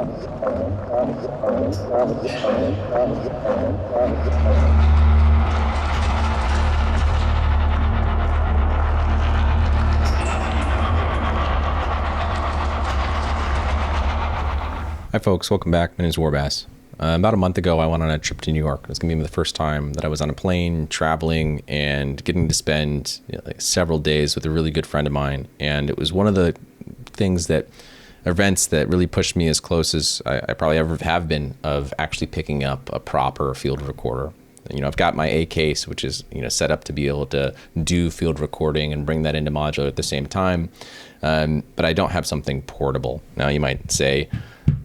Hi folks, welcome back. My name is Warbass. About a month ago, I went on a trip to New York. It was going to be the first time that I was on a plane, traveling, and getting to spend like several days with a really good friend of mine. And it was one of the events that really pushed me as close as I probably ever have been of actually picking up a proper field recorder. I've got my A case, which is set up to be able to do field recording and bring that into modular at the same time. But I don't have something portable. Now you might say,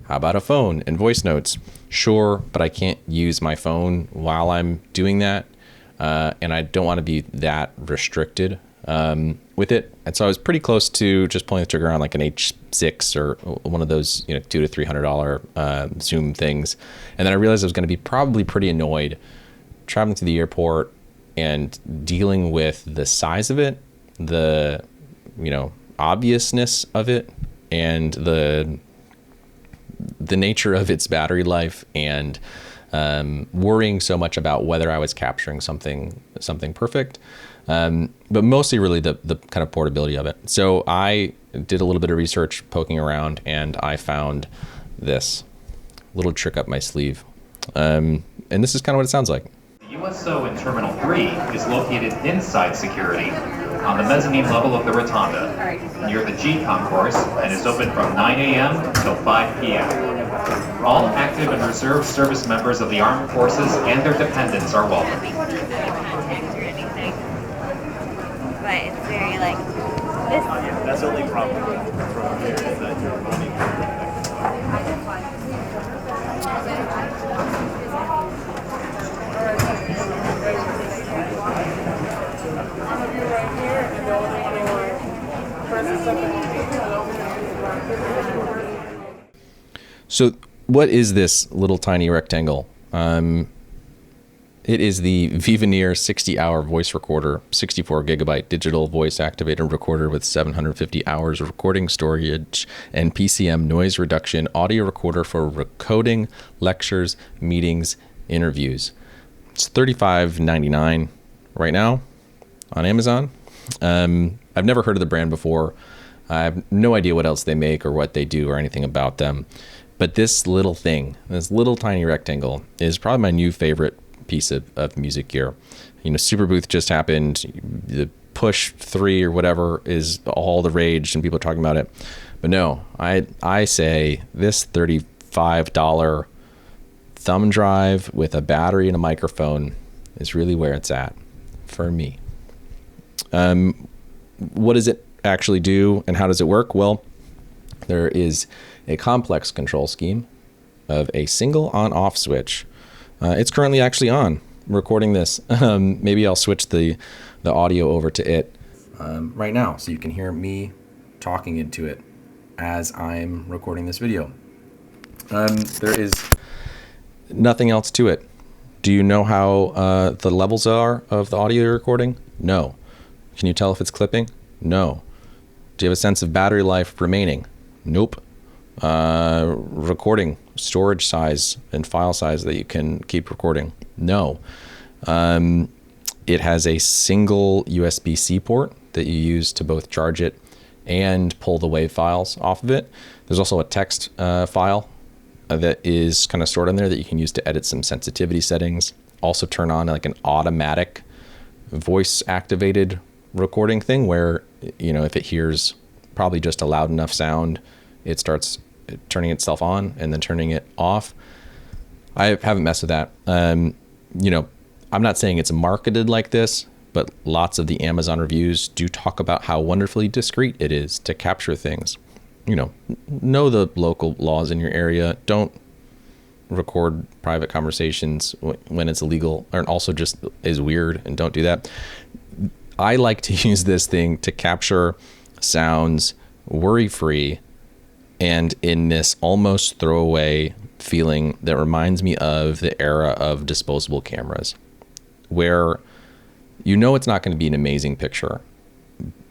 how about a phone and voice notes? Sure, but I can't use my phone while I'm doing that. And I don't want to be that restricted with it. And so I was pretty close to just pulling the trigger on like an H6 or one of those $200 to $300 Zoom things. And then I realized I was going to be probably pretty annoyed traveling to the airport and dealing with the size of it, the obviousness of it, and the nature of its battery life, and worrying so much about whether I was capturing something perfect, but mostly really the kind of portability of it. So I did a little bit of research poking around, and I found this little trick up my sleeve, and this is kind of what it sounds like. The USO in Terminal 3 is located inside security on the mezzanine level of the rotunda, near the G concourse, and is open from 9 a.m. until 5 p.m. All active and reserve service members of the armed forces and their dependents are welcome. But it's very like this. Yeah, that's the only problem from here is that you're running. So what is this little tiny rectangle? It is the Vivaneer 60-hour voice recorder, 64 gigabyte digital voice activated recorder with 750 hours of recording storage and PCM noise reduction audio recorder for recording lectures, meetings, interviews. It's $35.99 right now on Amazon. I've never heard of the brand before. I have no idea what else they make or what they do or anything about them. But this little thing, this little tiny rectangle, is probably my new favorite piece of music gear. Super Booth just happened. The Push 3 or whatever is all the rage and people are talking about it. But no, I say this $35 thumb drive with a battery and a microphone is really where it's at for me. What does it actually do and how does it work? Well, there is a complex control scheme of a single on-off switch. It's currently actually on. I'm recording this. Maybe I'll switch the audio over to it right now so you can hear me talking into it as I'm recording this video. There is nothing else to it. Do you know how the levels are of the audio you're recording? No. Can you tell if it's clipping? No. Do you have a sense of battery life remaining? Nope. Recording storage size and file size that you can keep recording? No. It has a single USB-C port that you use to both charge it and pull the WAV files off of it. There's also a text file that is kind of stored in there that you can use to edit some sensitivity settings. Also turn on like an automatic voice activated recording thing where, if it hears probably just a loud enough sound, it starts turning itself on and then turning it off. I haven't messed with that. I'm not saying it's marketed like this, but lots of the Amazon reviews do talk about how wonderfully discreet it is to capture things. Know the local laws in your area. Don't record private conversations when it's illegal, or also just is weird, and don't do that. I like to use this thing to capture sounds worry-free and in this almost throwaway feeling that reminds me of the era of disposable cameras, where it's not going to be an amazing picture,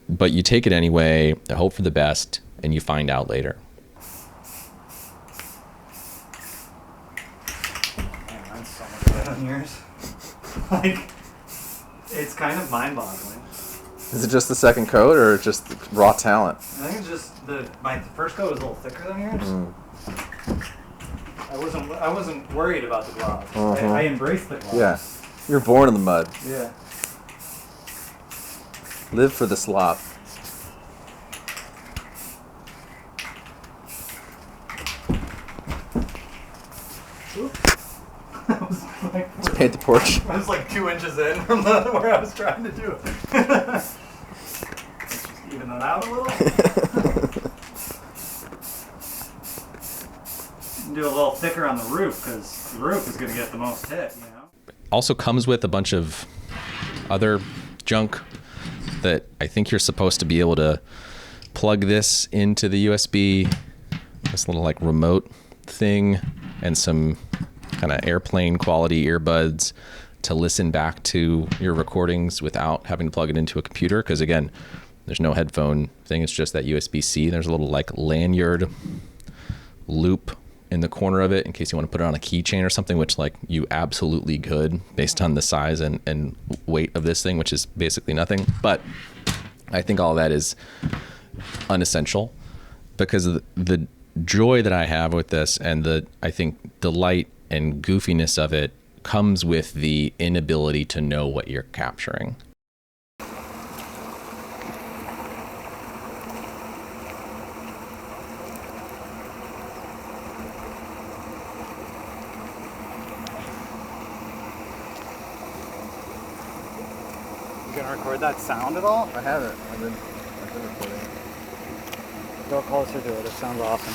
but you take it anyway, hope for the best, and you find out later. 7 years. Like, it's kind of mind-boggling. Is it just the second coat or just raw talent? I think it's just my first coat was a little thicker than yours. I wasn't worried about the gloves. I embraced the gloves. Yeah. You're born in the mud. Yeah. Live for the slop. Let's paint the porch. I was like 2 inches in from where I was trying to do it. Let's just even that out a little. Do a little thicker on the roof because the roof is going to get the most hit, you know? Also comes with a bunch of other junk that I think you're supposed to be able to plug this into the USB, this little like remote thing, and some kind of airplane quality earbuds to listen back to your recordings without having to plug it into a computer. Because again, there's no headphone thing. It's just that USB-C. There's a little like lanyard loop in the corner of it in case you want to put it on a keychain or something, which like you absolutely could based on the size and weight of this thing, which is basically nothing. But I think all that is unessential because of the joy that I have with this and the, I think, delight and goofiness of it comes with the inability to know what you're capturing. You gonna record that sound at all? I haven't. I've been recording. Go closer to it. It sounds awesome.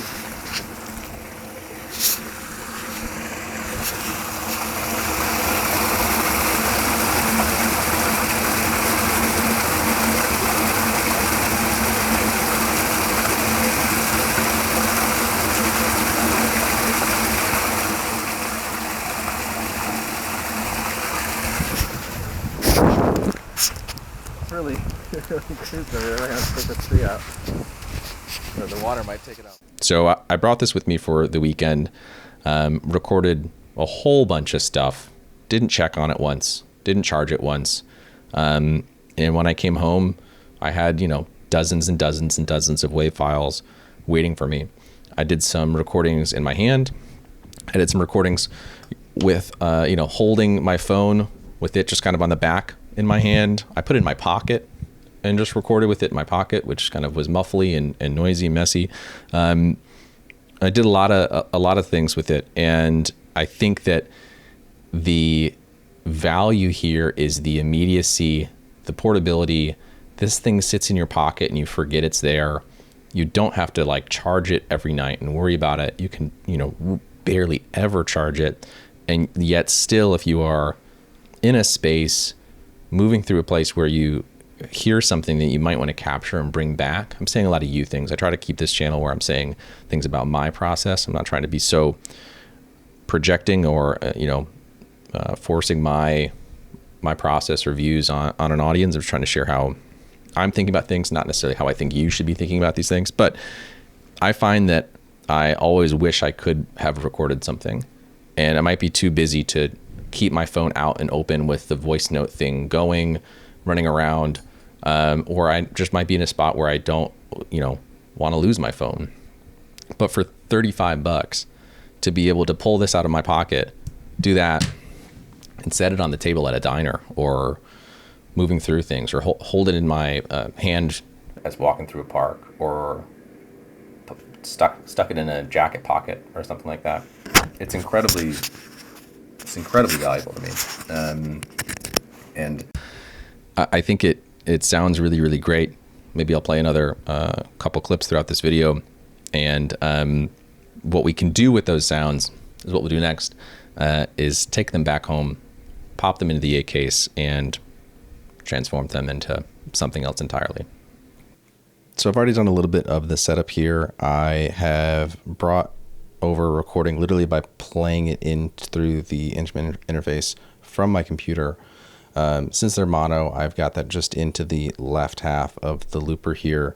Really cruising over there. I'm going to take this tree out. Or the water might take it out. So I brought this with me for the weekend, recorded a whole bunch of stuff, didn't check on it once, didn't charge it once. And when I came home, I had, dozens and dozens and dozens of WAV files waiting for me. I did some recordings in my hand. I did some recordings with, holding my phone with it just kind of on the back in my hand. I put it in my pocket and just recorded with it in my pocket, which kind of was muffly and noisy and messy. I did a lot of things with it. And I think that the value here is the immediacy, the portability. This thing sits in your pocket and you forget it's there. You don't have to like charge it every night and worry about it. You can, barely ever charge it. And yet still, if you are in a space, moving through a place where you hear something that you might want to capture and bring back. I'm saying a lot of you things. I try to keep this channel where I'm saying things about my process. I'm not trying to be so projecting or, forcing my process or views on an audience. I'm just trying to share how I'm thinking about things, not necessarily how I think you should be thinking about these things. But I find that I always wish I could have recorded something, and I might be too busy to keep my phone out and open with the voice note thing going, running around, or I just might be in a spot where I don't, want to lose my phone. But for $35 to be able to pull this out of my pocket, do that, and set it on the table at a diner, or moving through things, or hold it in my hand as walking through a park, or stuck it in a jacket pocket or something like that. It's incredibly valuable to me. And I think it sounds really, really great. Maybe I'll play another couple clips throughout this video. And what we can do with those sounds is what we'll do next, is take them back home, pop them into the 8 case, and transform them into something else entirely. So I've already done a little bit of the setup here. I have brought over recording literally by playing it in through the instrument interface from my computer. Since they're mono, I've got that just into the left half of the looper here.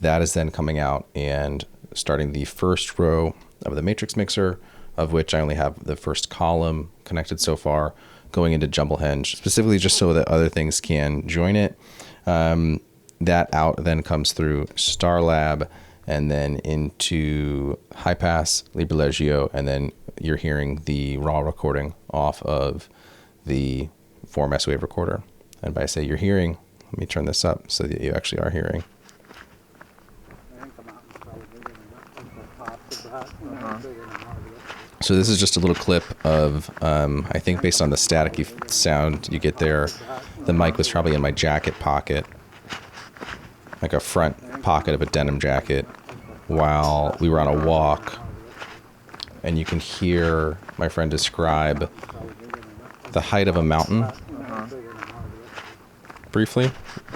That is then coming out and starting the first row of the matrix mixer, of which I only have the first column connected so far, going into jumble hinge, specifically just so that other things can join it. That out then comes through Starlab and then into high pass, Liberlegio, and then you're hearing the raw recording off of the 4MS wave recorder. And by say you're hearing, let me turn this up so that you actually are hearing. So this is just a little clip of, I think based on the staticky sound you get there, the mic was probably in my jacket pocket, like a front pocket of a denim jacket, while we were on a walk. And you can hear my friend describe the height of a mountain briefly.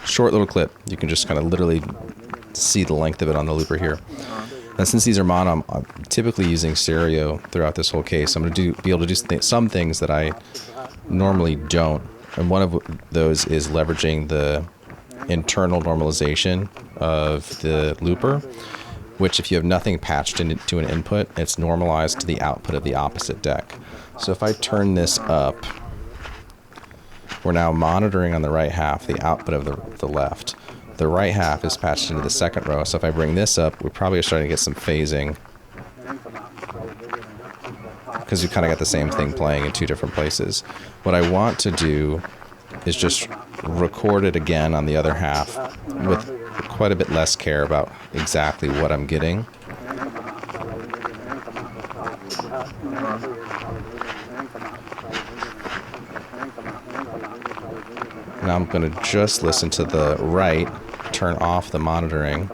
Short little clip. You can just kind of literally see the length of it on the looper here. And since these are mono, I'm typically using stereo throughout this whole case. I'm going to be able to do some things that I normally don't. And one of those is leveraging the internal normalization of the looper, which if you have nothing patched into an input, it's normalized to the output of the opposite deck. So if I turn this up, we're now monitoring on the right half the output of the left. The right half is patched into the second row, so if I bring this up, we probably are starting to get some phasing, because you kind of got the same thing playing in two different places. What I want to do is just record it again on the other half with quite a bit less care about exactly what I'm getting. Now I'm going to just listen to the right, turn off the monitoring.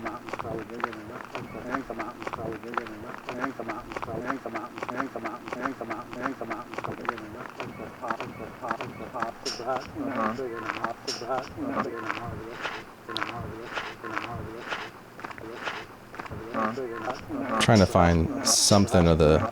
Trying to find something of the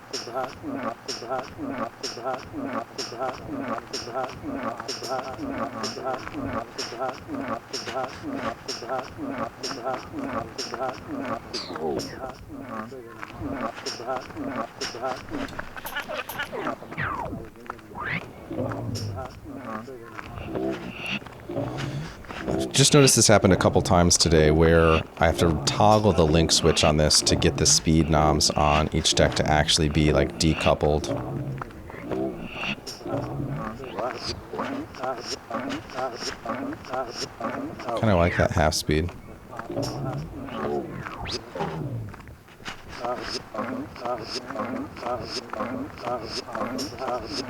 just noticed this happened a couple times today where I have to toggle the link switch on this to get the speed knobs on each deck to actually be like decoupled. Kind of like that half speed.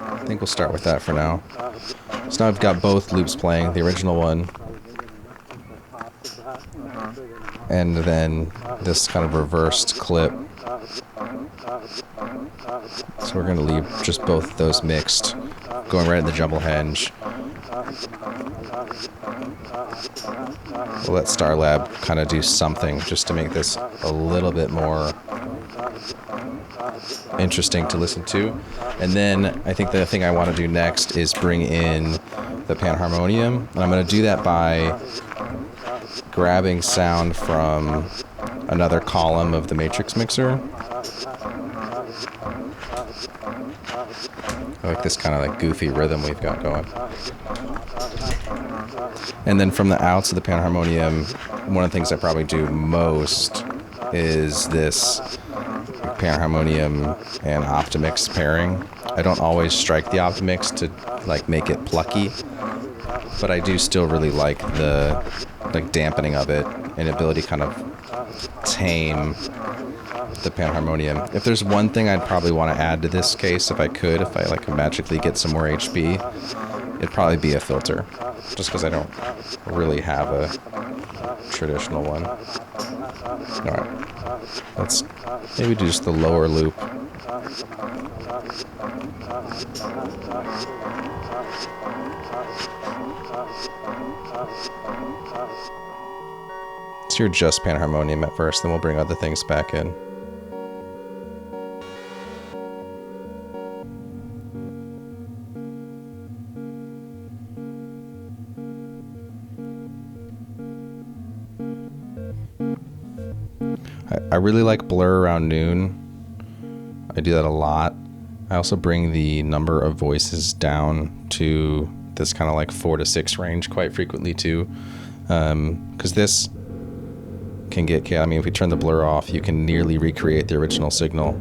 I think we'll start with that for now. So now I've got both loops playing, the original one, and then this kind of reversed clip. So we're going to leave just both those mixed, going right in the jumble hinge. We'll let Starlab kind of do something just to make this a little bit more interesting to listen to. And then I think the thing I want to do next is bring in the Panharmonium. And I'm going to do that by grabbing sound from another column of the matrix mixer. I like this kind of like goofy rhythm we've got going. And then from the outs of the Panharmonium, one of the things I probably do most is this Panharmonium and Optimix pairing. I don't always strike the Optimix to like make it plucky, but I do still really like the dampening of it and ability to kind of tame the Panharmonium. If there's one thing I'd probably want to add to this case, if I like magically get some more HP, it'd probably be a filter, just because I don't really have a traditional one. Alright, let's maybe do just the lower loop. Let's hear just Panharmonium at first, then we'll bring other things back in. I really like Blur around noon. I do that a lot. I also bring the number of voices down to this kind of like 4 to 6 range quite frequently too, because this can get chaotic. I mean, if we turn the blur off, you can nearly recreate the original signal.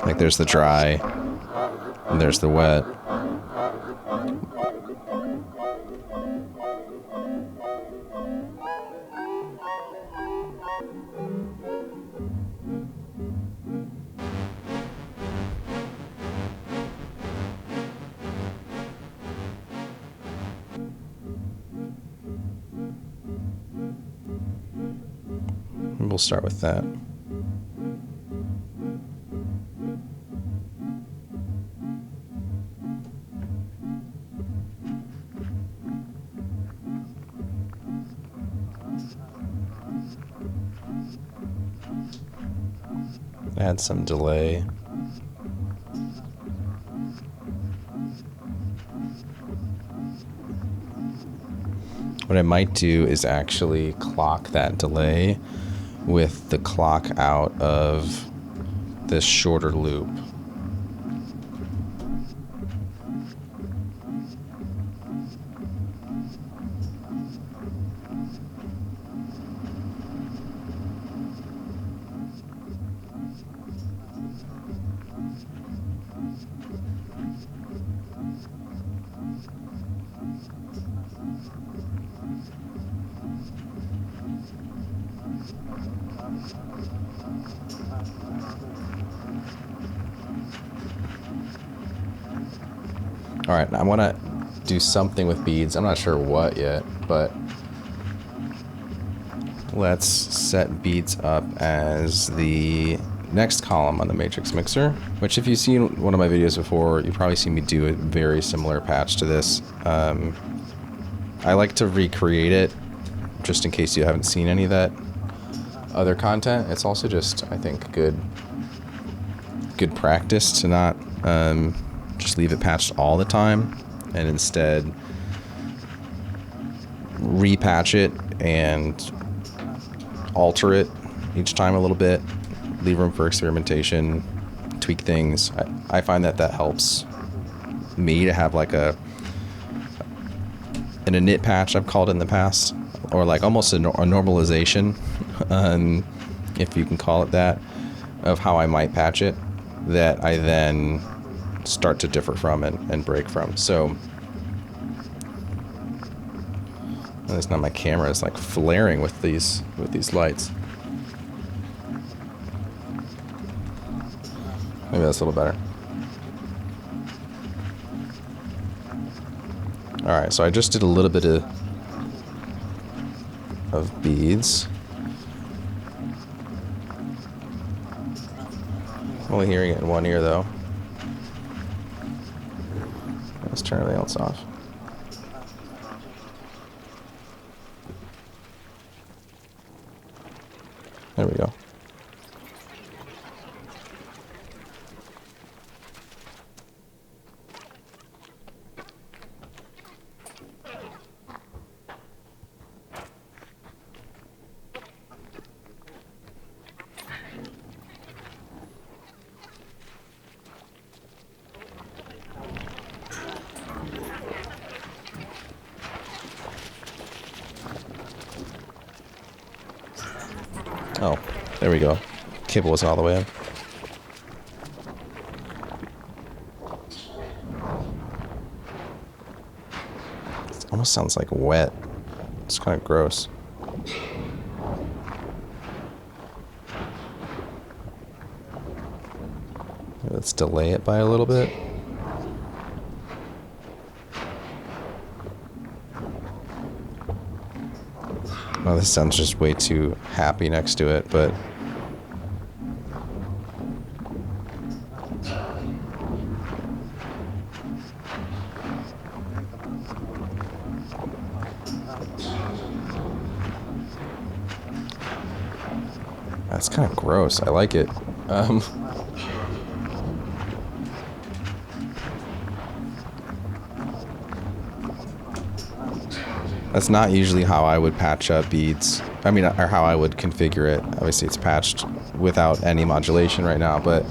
Like there's the dry, and there's the wet. We'll start with that. Add some delay. What I might do is actually clock that delay with the clock out of this shorter loop. All right, I want to do something with beads. I'm not sure what yet, but let's set beads up as the next column on the matrix mixer, which if you've seen one of my videos before, you've probably seen me do a very similar patch to this. I like to recreate it just in case you haven't seen any of that other content. It's also just, I think, good practice to not just leave it patched all the time, and instead repatch it and alter it each time a little bit, leave room for experimentation, tweak things. I find that helps me to have like an init patch, I've called it in the past, or like almost a normalization, if you can call it that, of how I might patch it, that I then start to differ from and break from. So at least now my camera is like flaring with these lights. Maybe that's a little better. Alright, so I just did a little bit of beads. I'm only hearing it in one ear though. Let's turn everything else off. There we go. Oh, there we go. Cable wasn't all the way in. It almost sounds like wet. It's kind of gross. Let's delay it by a little bit. Oh, this sounds just way too happy next to it, but that's kind of gross. I like it. That's not usually how I would patch up beads. I mean, or how I would configure it. Obviously, it's patched without any modulation right now, but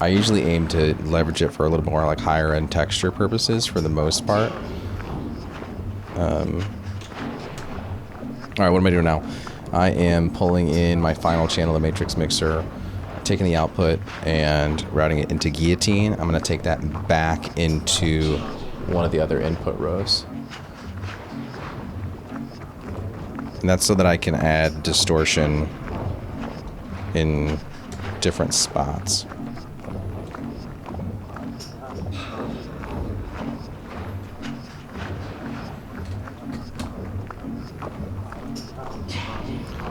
I usually aim to leverage it for a little more like higher end texture purposes for the most part. Alright, what am I doing now? I am pulling in my final channel, the matrix mixer, taking the output and routing it into Guillotine. I'm going to take that back into one of the other input rows. And that's so that I can add distortion in different spots.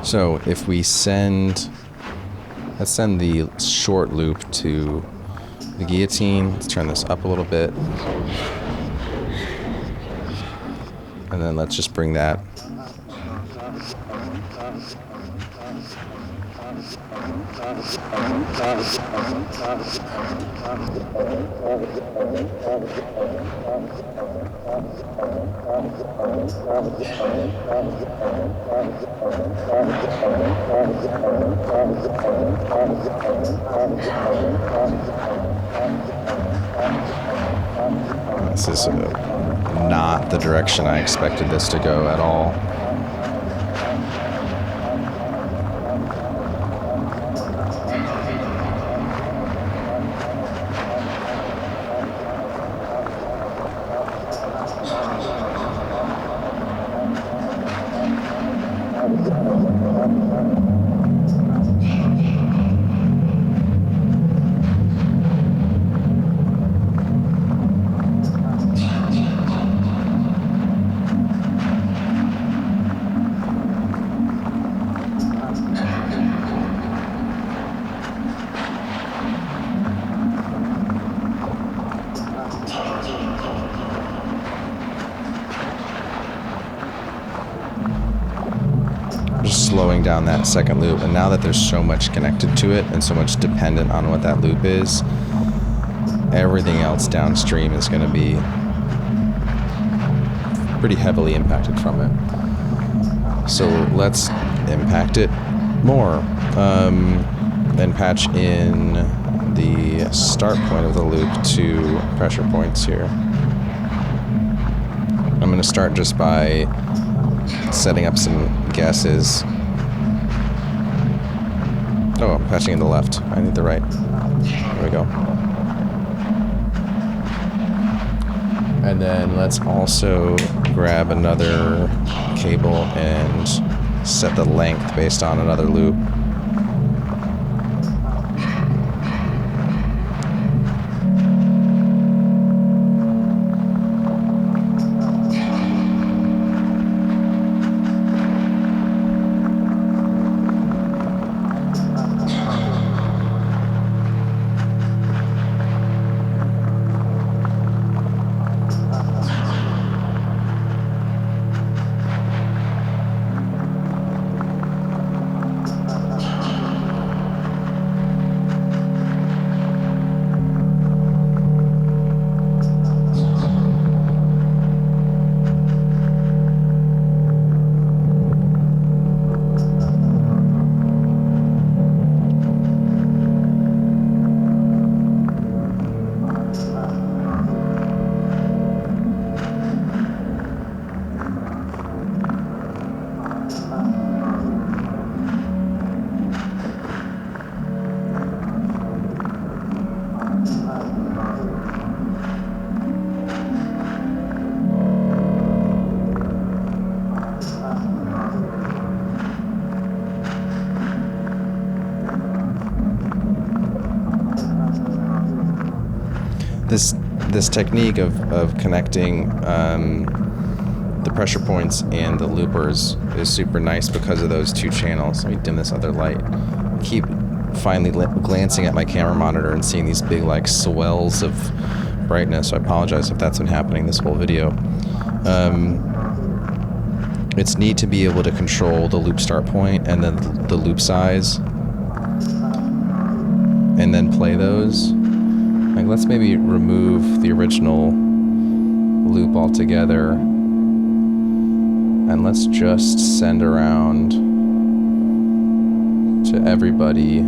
So if we let's send the short loop to the Guillotine. Let's turn this up a little bit. And then let's just bring that This is not the direction I expected this to go at all. Just slowing down that second loop, and now that there's so much connected to it and so much dependent on what that loop is, everything else downstream is going to be pretty heavily impacted from it. So let's impact it more and patch in the start point of the loop to pressure points here. I'm going to start just by setting up some guesses. Oh, I'm patching in the left. I need the right. There we go. And then let's also grab another cable and set the length based on another loop. This technique of connecting the pressure points and the loopers is super nice because of those two channels. Let me dim this other light. I keep finally glancing at my camera monitor and seeing these big like swells of brightness. So I apologize if that's been happening this whole video. It's neat to be able to control the loop start point and then the loop size and then play those. Like, let's maybe remove the original loop altogether And let's just send around to everybody.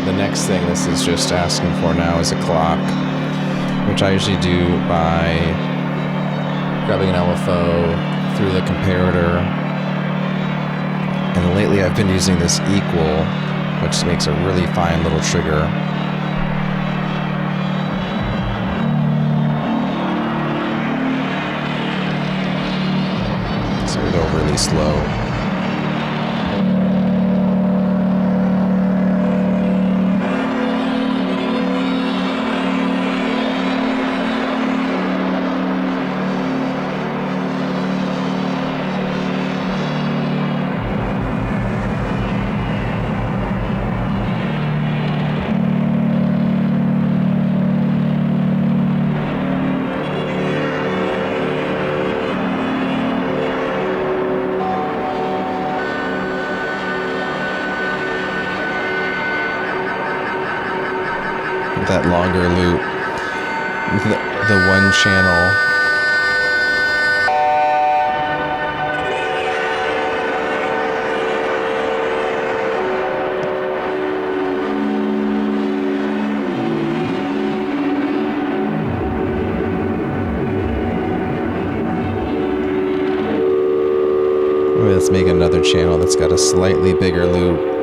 The next thing this is just asking for now is a clock, which I usually do by grabbing an LFO through the comparator. And lately I've been using this equal, which makes a really fine little trigger. So we go really slow. That longer loop, the one channel. Let's make another channel that's got a slightly bigger loop.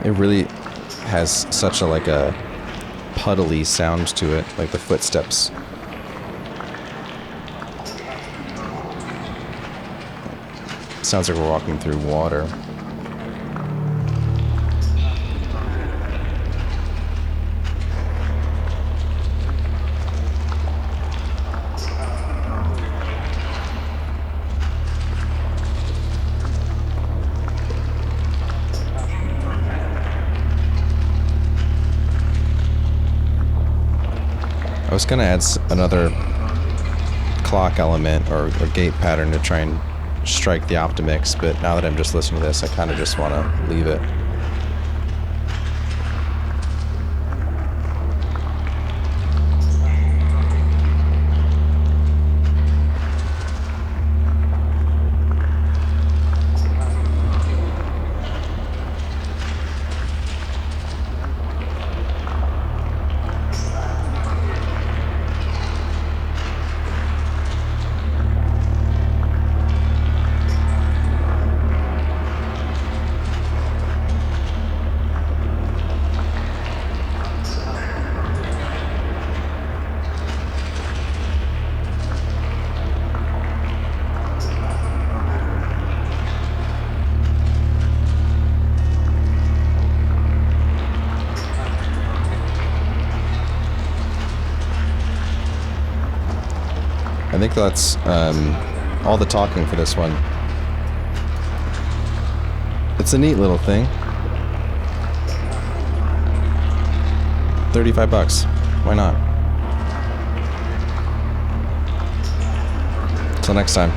It really has such a like a puddly sound to it, like the footsteps. Sounds like we're walking through water. I was gonna add another clock element or gate pattern to try and strike the Optimix, but now that I'm just listening to this, I kind of just want to leave it. I think that's all the talking for this one. It's a neat little thing. $35. Why not? Till next time.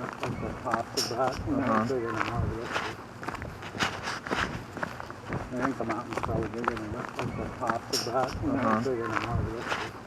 looks like the tops of that, you know, bigger than all the rest of it. I think the mountain's probably bigger than that, like the tops of that, you know, bigger than all the rest of it.